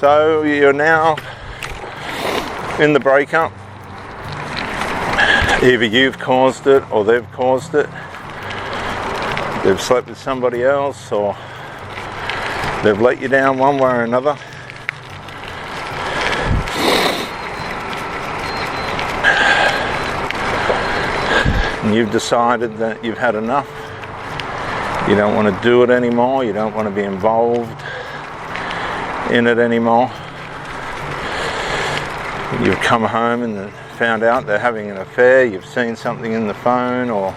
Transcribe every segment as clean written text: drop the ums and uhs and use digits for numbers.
So you're now in the breakup. Either you've caused it or they've caused it. They've slept with somebody else or they've let you down one way or another. And you've decided that you've had enough. You don't want to do it anymore. You don't want to be involved in it anymore. You've come home and found out they're having an affair. You've seen something in the phone or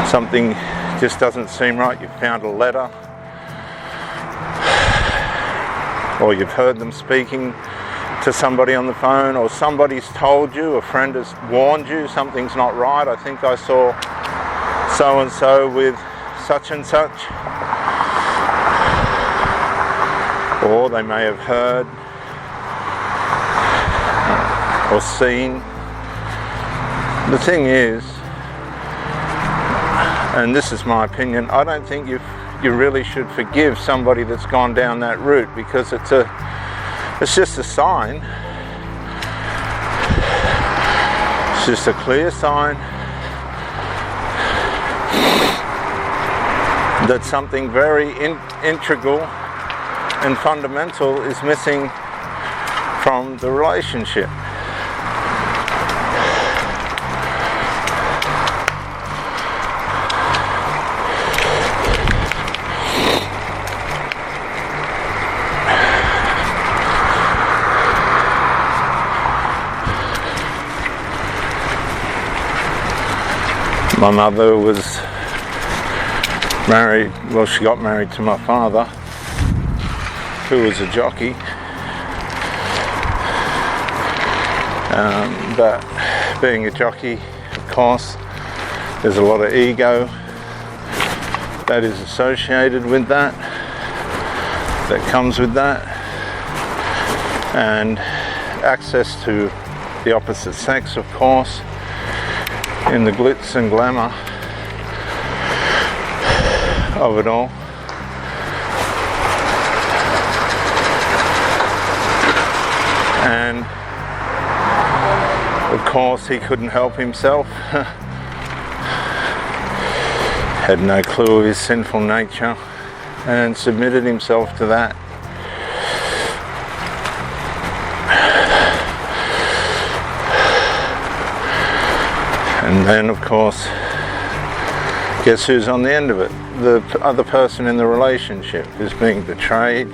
something just doesn't seem right. You've found a letter or you've heard them speaking to somebody on the phone, or somebody's told you, a friend has warned you something's not right. I think I saw so and so with such and such. Or they may have heard or seen. The thing is, and this is my opinion, I don't think you really should forgive somebody that's gone down that route, because it's just a sign. It's just a clear sign that something very integral and fundamental is missing from the relationship. My mother was married, well, she got married to my father, who was a jockey. But being a jockey, of course, there's a lot of ego that is associated with that comes with that, and access to the opposite sex, of course, in the glitz and glamour of it all. And of course he couldn't help himself. Had no clue of his sinful nature and submitted himself to that. And then, of course, guess who's on the end of it? The other person in the relationship is being betrayed,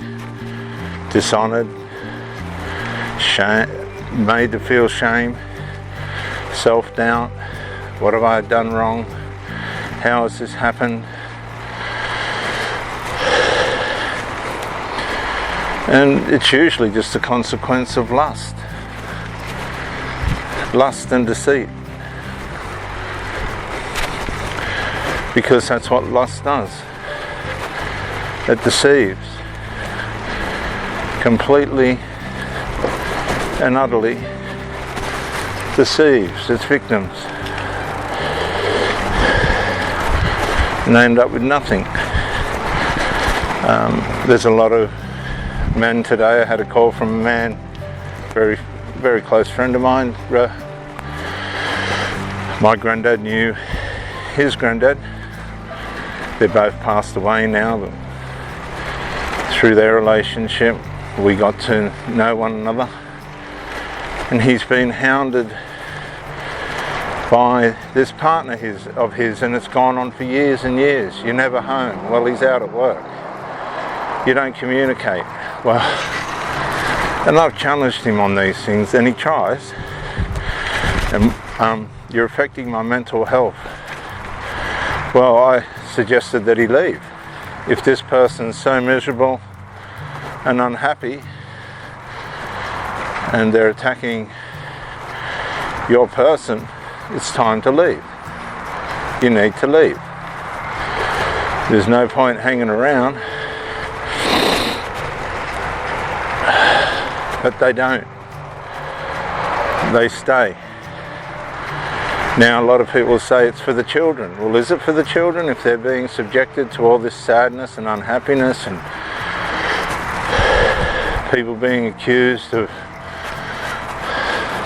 dishonoured, made to feel shame, self-doubt. What have I done wrong? How has this happened? And it's usually just a consequence of lust and deceit. Because that's what lust does. It deceives. Completely and utterly deceives its victims. And they end up with nothing. There's a lot of men today. I had a call from a man, very, very close friend of mine. My granddad knew his granddad. They're both passed away now, but through their relationship we got to know one another, and he's been hounded by this partner of his, and it's gone on for years and years. You're never home. Well, he's out at work. You don't communicate. Well, and I've challenged him on these things, and he tries, and you're affecting my mental health. Well, I suggested that he leave. If this person's so miserable and unhappy and they're attacking your person, it's time to leave. You need to leave. There's no point hanging around. But they don't. They stay. Now, a lot of people say it's for the children. Well, is it for the children if they're being subjected to all this sadness and unhappiness and people being accused of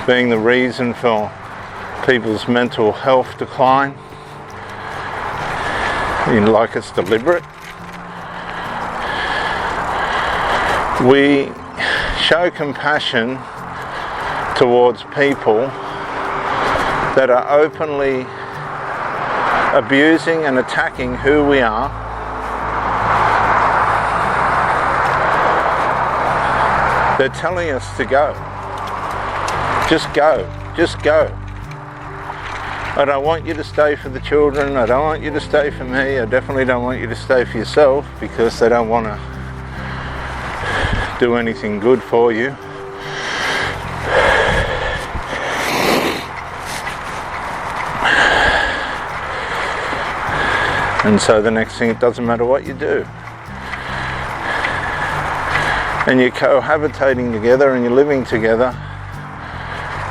being the reason for people's mental health decline, like it's deliberate. We show compassion towards people that are openly abusing and attacking who we are. They're telling us to go. Just go. Just go. I don't want you to stay for the children. I don't want you to stay for me. I definitely don't want you to stay for yourself, because they don't want to do anything good for you. And so the next thing, it doesn't matter what you do. And you're cohabitating together and you're living together,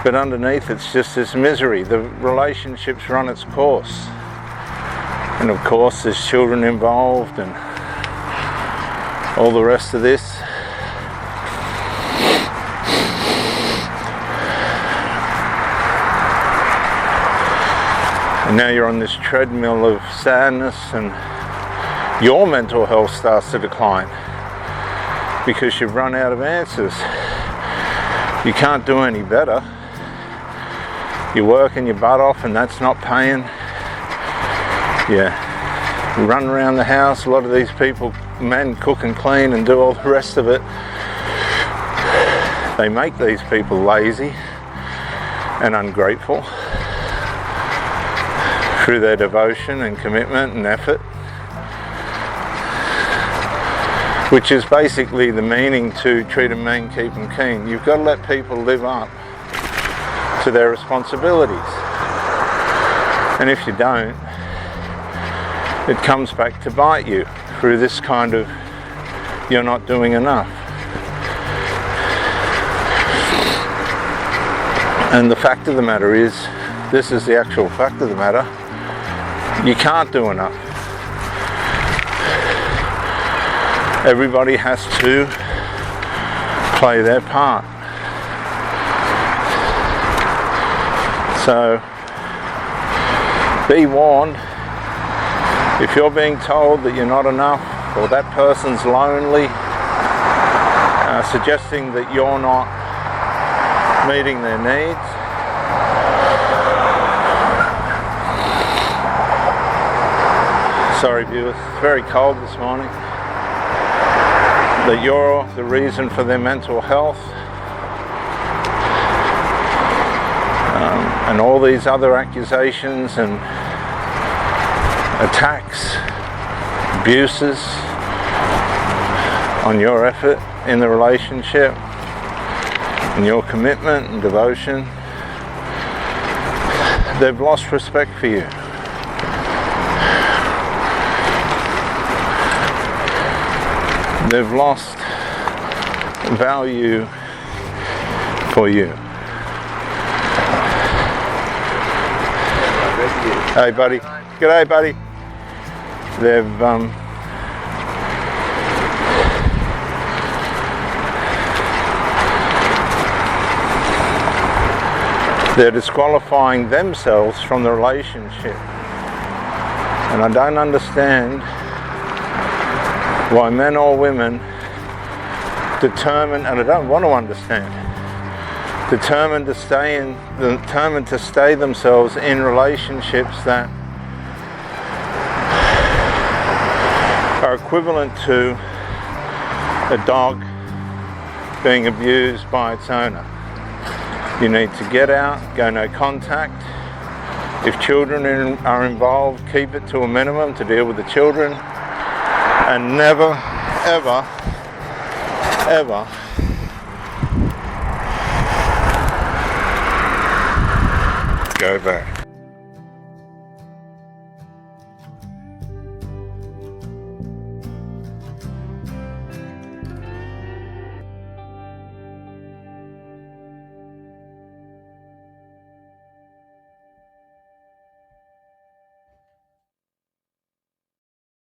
but underneath it's just this misery. The relationship's run its course. And of course there's children involved and all the rest of this. And now you're on this treadmill of sadness, and your mental health starts to decline because you've run out of answers. You can't do any better. You're working your butt off and that's not paying. You run around the house. A lot of these people, men, cook and clean and do all the rest of it. They make these people lazy and ungrateful through their devotion and commitment and effort, which is basically the meaning to treat them mean, keep them keen. You've got to let people live up to their responsibilities. And if you don't, it comes back to bite you through this kind of, you're not doing enough. And the fact of the matter is, this is the actual fact of the matter, you can't do enough. Everybody has to play their part. So be warned, if you're being told that you're not enough, or that person's lonely, suggesting that you're not meeting their needs, sorry viewers, it's very cold this morning, that you're the reason for their mental health, and all these other accusations and attacks, abuses on your effort in the relationship and your commitment and devotion, they've lost respect for you. They've lost value for you. Hey buddy. G'day buddy. They're disqualifying themselves from the relationship. And I don't understand why men or women determined, and I don't want to understand, determined to stay themselves in relationships that are equivalent to a dog being abused by its owner. You need to get out, go no contact. If children are involved, keep it to a minimum to deal with the children, and never, ever, ever go back.